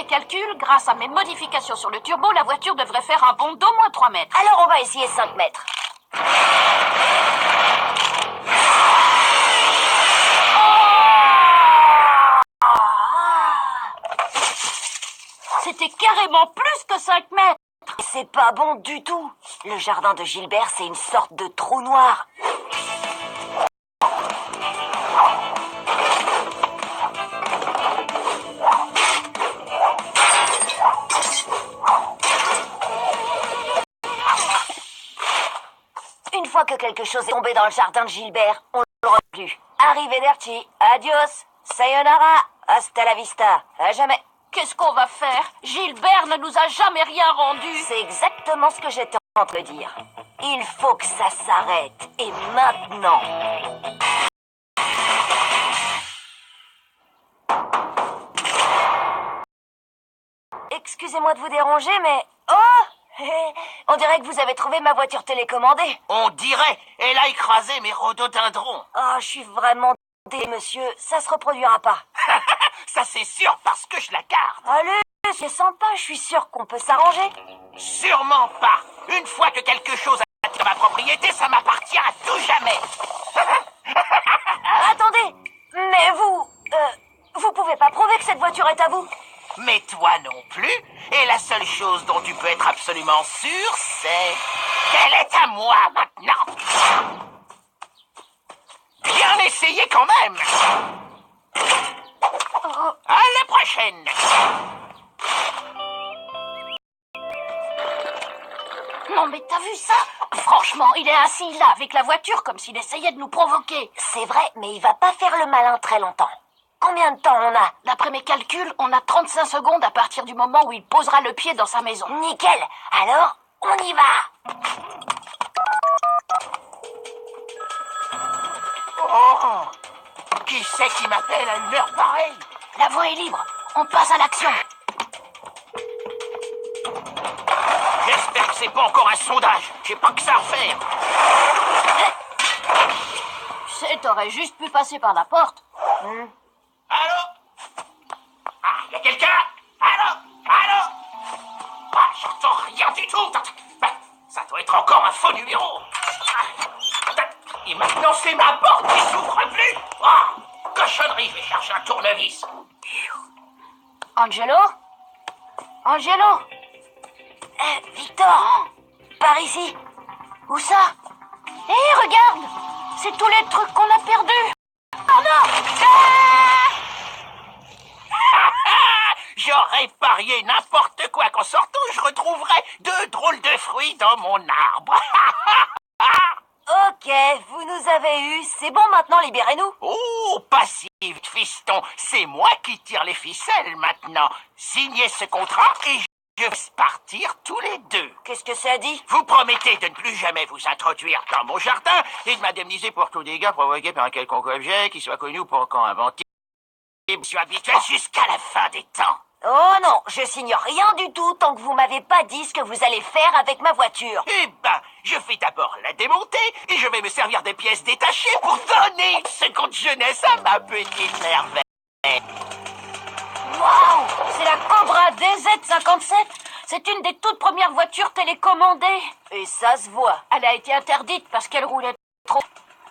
calculs, grâce à mes modifications sur le turbo, la voiture devrait faire un bond d'au moins 3 mètres. Alors on va essayer 5 mètres. C'était carrément plus que 5 mètres. C'est pas bon du tout. Le jardin de Gilbert, c'est une sorte de trou noir. Une fois que quelque chose est tombé dans le jardin de Gilbert, on ne le revoit plus. Arrivederci, adios, sayonara, hasta la vista, à jamais. Qu'est-ce qu'on va faire? Gilbert ne nous a jamais rien rendu. C'est exactement ce que j'étais en train de dire. Il faut que ça s'arrête, et maintenant. Excusez-moi de vous déranger, mais... Oh! On dirait que vous avez trouvé ma voiture télécommandée. On dirait. Elle a écrasé mes rhododendrons. Oh, je suis vraiment désolé, monsieur. Ça se reproduira pas. Ça c'est sûr parce que je la garde. Allez, c'est sympa. Je suis sûr qu'on peut s'arranger. Sûrement pas. Une fois que quelque chose a été ma propriété, ça m'appartient à tout jamais. Attendez, mais vous pouvez pas prouver que cette voiture est à vous. Mais toi non plus. Et la seule chose dont tu peux être absolument sûr, c'est qu'elle est à moi maintenant. Bien essayé quand même. À la prochaine. Non mais t'as vu ça? Franchement, il est assis là avec la voiture comme s'il essayait de nous provoquer. C'est vrai, mais il va pas faire le malin très longtemps. Combien de temps on a? D'après mes calculs, on a 35 secondes à partir du moment où il posera le pied dans sa maison. Nickel. Alors, on y va. Oh, qui c'est qui m'appelle à une heure pareille? La voie est libre. On passe à l'action. J'espère que c'est pas encore un sondage. J'ai pas que ça à faire. Tu sais, t'aurais juste pu passer par la porte. Allô? Ah, y a quelqu'un? Allô? Allô? Ah, j'entends rien du tout. Ben, ça doit être encore un faux numéro. Et maintenant, c'est ma porte qui s'ouvre plus. Ah, cochonnerie, je vais chercher un tournevis. Angelo? Angelo? Victor, par ici. Où ça? Hé, regarde! C'est tous les trucs qu'on a perdus. Oh non! J'aurais parié n'importe quoi qu'en sortant, je retrouverais 2 drôles de fruits dans mon arbre. Ok, vous nous avez eu. C'est bon maintenant, libérez-nous. Oh, pas si vite, fiston. C'est moi qui tire les ficelles maintenant. Signez ce contrat et je vais partir tous les deux. Qu'est-ce que ça dit? Vous promettez de ne plus jamais vous introduire dans mon jardin et de m'indemniser pour tout dégât provoqué par un quelconque objet qui soit connu pour quand inventé. Je suis habituel jusqu'à la fin des temps. Oh non, je signe rien du tout tant que vous m'avez pas dit ce que vous allez faire avec ma voiture. Eh ben, je vais d'abord la démonter et je vais me servir des pièces détachées pour donner une seconde jeunesse à ma petite merveille. Waouh! C'est la Cobra DZ57. C'est une des toutes premières voitures télécommandées. Et ça se voit. Elle a été interdite parce qu'elle roulait trop.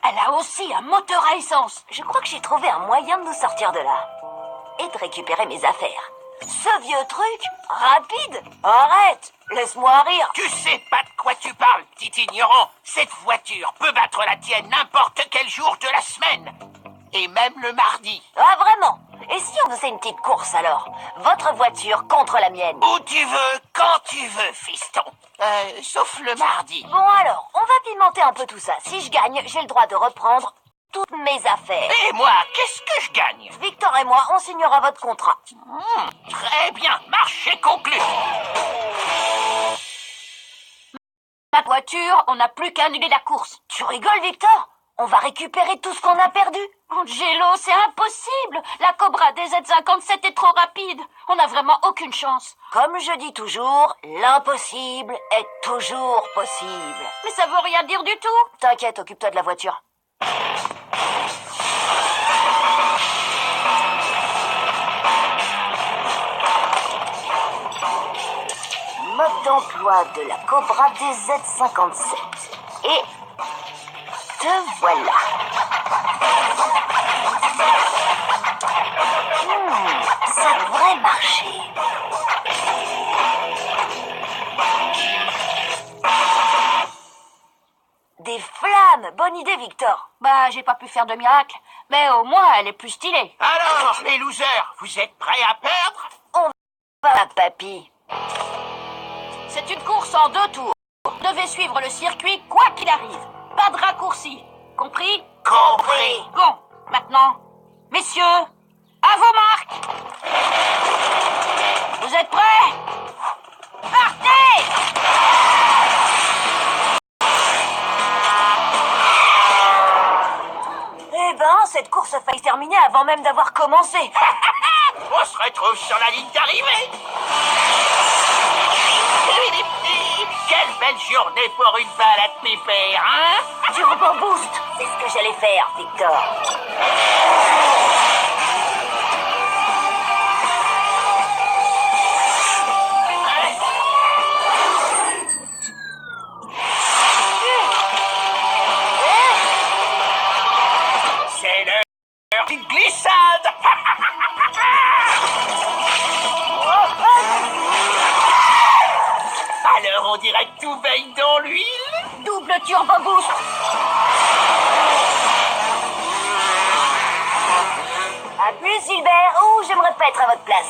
Elle a aussi un moteur à essence. Je crois que j'ai trouvé un moyen de nous sortir de là. Et de récupérer mes affaires. Ce vieux truc? Rapide? Arrête! Laisse-moi rire. Tu sais pas de quoi tu parles, petit ignorant. Cette voiture peut battre la tienne n'importe quel jour de la semaine. Et même le mardi. Ah vraiment? Et si on faisait une petite course alors? Votre voiture contre la mienne. Où tu veux, quand tu veux, fiston. Sauf le mardi. Bon alors, on va pimenter un peu tout ça. Si je gagne, j'ai le droit de reprendre toutes mes affaires. Et moi, qu'est-ce que je gagne? Victor et moi, on signera votre contrat. Très bien, marché conclu. Ma voiture, on n'a plus qu'à annuler la course. Tu rigoles, Victor? On va récupérer tout ce qu'on a perdu. Angelo, c'est impossible. La Cobra DZ57 est trop rapide. On n'a vraiment aucune chance. Comme je dis toujours, l'impossible est toujours possible. Mais ça veut rien dire du tout. T'inquiète, occupe-toi de la voiture. mode d'emploi de la Cobra DZ57. Et te voilà. Ça devrait marcher. Des flammes! Bonne idée, Victor. Bah, j'ai pas pu faire de miracle, mais au moins elle est plus stylée. Alors, les losers, vous êtes prêts à perdre? Pas papy. C'est une course en 2 tours. Vous devez suivre le circuit quoi qu'il arrive. Pas de raccourci. Compris? Compris. Bon, maintenant, messieurs, à vos marques. Vous êtes prêts? Partez! Eh ben, cette course a failli se terminer avant même d'avoir commencé. On se retrouve sur la ligne d'arrivée. Quelle belle journée pour une balade pépère, hein? Turbo Boost, c'est ce que j'allais faire, Victor. C'est l'heure d'une glissade. Alors on dirait que tout baigne dans l'huile. Double turbo boost. À plus, Gilbert. Oh, j'aimerais pas être à votre place.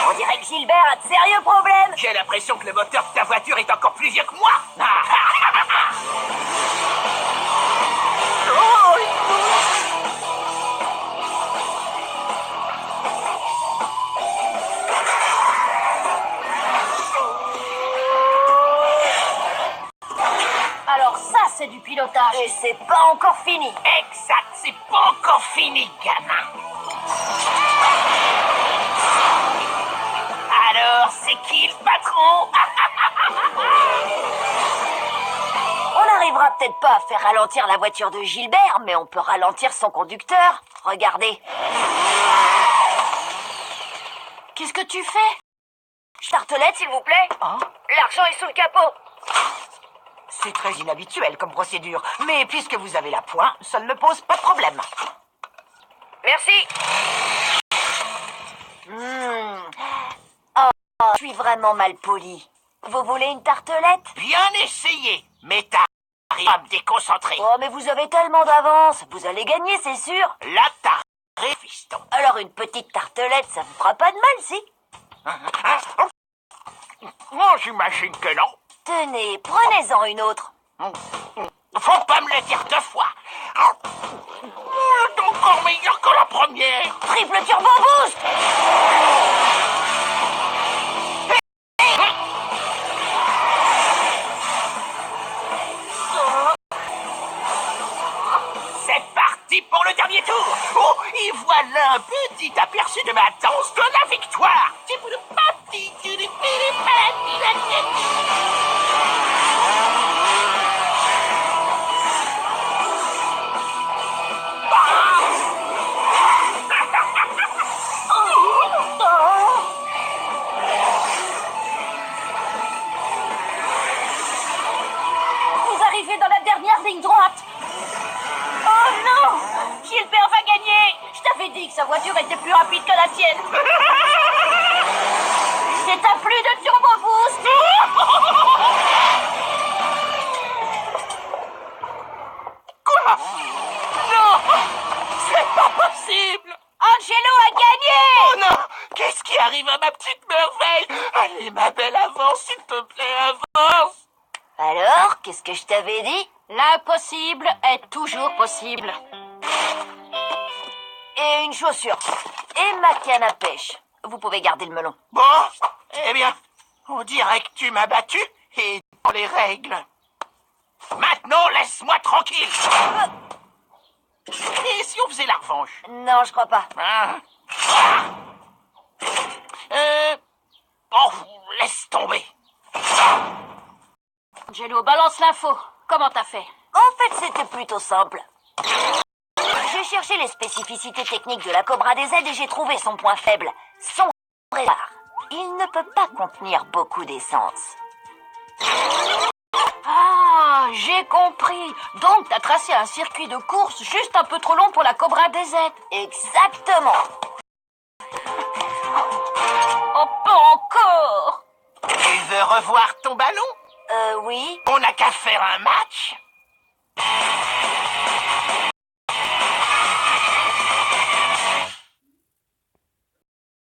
On dirait que Gilbert a de sérieux problèmes. J'ai l'impression que le moteur de ta voiture est encore plus vieux que moi. Alors ça, c'est du pilotage. Et c'est pas encore fini. Exact, c'est pas encore fini, gamin. Alors, c'est qui le patron? On n'arrivera peut-être pas à faire ralentir la voiture de Gilbert, mais on peut ralentir son conducteur. Regardez. Qu'est-ce que tu fais? Tartelette, s'il vous plaît. L'argent est sous le capot. C'est très inhabituel comme procédure, mais puisque vous avez la pointe, ça ne me pose pas de problème. Merci. Oh, je suis vraiment mal poli. Vous voulez une tartelette? Bien essayé, mais t'arrives à me déconcentrer. Oh, mais vous avez tellement d'avance. Vous allez gagner, c'est sûr. Là, t'arrives, fiston. Alors une petite tartelette, ça vous fera pas de mal, si? Non, j'imagine que non. Tenez, prenez-en une autre. Faut pas me le dire 2 fois. C'est encore meilleur que la première. Triple turbo boost. C'est parti pour le dernier tour. Oh, et voilà un petit aperçu de ma danse de la victoire. Vous arrivez dans la dernière ligne droite. Oh non! Gilbert va gagner. Je t'avais dit que sa voiture était plus rapide que la tienne. Et t'as plus de turbo boost. Quoi? Non, c'est pas possible. Angelo a gagné. Oh non, qu'est-ce qui arrive à ma petite merveille? Allez, ma belle, avance, s'il te plaît, avance. Alors, qu'est-ce que je t'avais dit? L'impossible est toujours possible. Et une chaussure. Et ma canne à pêche. Vous pouvez garder le melon. Bon, eh bien, on dirait que tu m'as battu et dans les règles. Maintenant, laisse-moi tranquille. Et si on faisait la revanche? Non, je crois pas. Hein? Oh, laisse tomber. Angelo, balance l'info. Comment t'as fait? En fait, c'était plutôt simple. J'ai J'ai cherché les spécificités techniques de la Cobra DZ et j'ai trouvé son point faible, son réservoir. Il ne peut pas contenir beaucoup d'essence. Ah, j'ai compris. Donc, t'as tracé un circuit de course juste un peu trop long pour la Cobra DZ. Exactement. Oh, pas encore. Tu veux revoir ton ballon? Oui. On n'a qu'à faire un match.